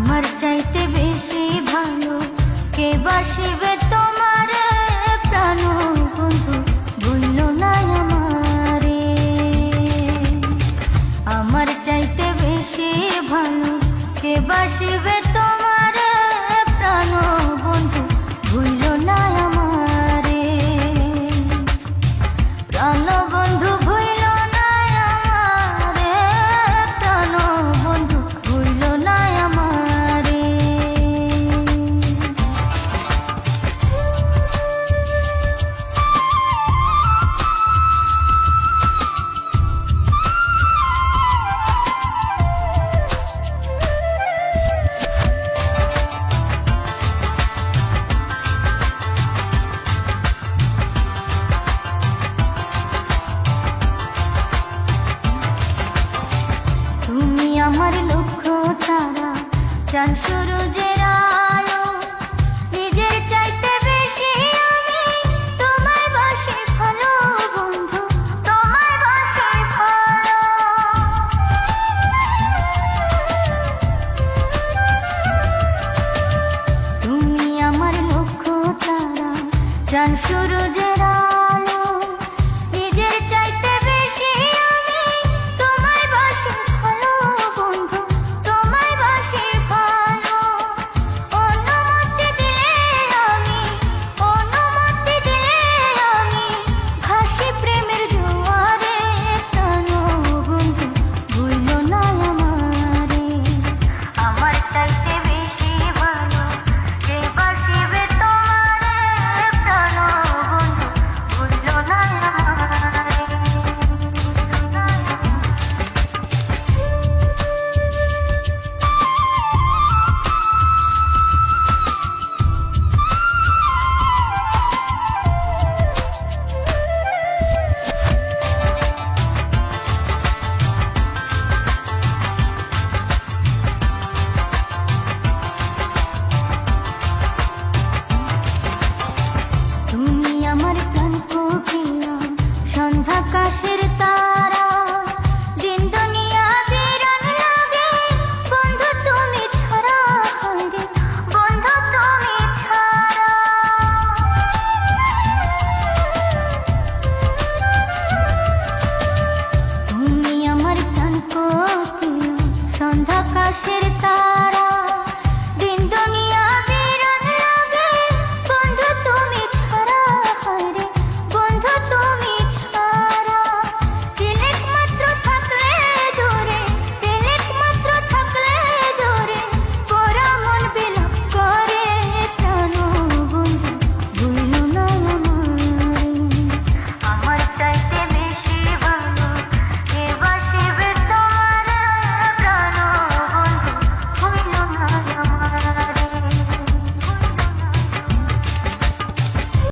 আমার চাইতে বেশি ভালো কে বাসিবে তোমার প্রাণ বন্ধু ভুইল না আমারে। আমার চাইতে বেশি ভালো কে বাসিবে তোমার প্রাণ বন্ধু ভুইল না আমারে। প্রাণ বন্ধু ভুইল না আমারে, প্রাণ বন্ধু ভুইল না আমারে। তুমি আমার লক্ষ্য তারা, চাঁদ সূরজের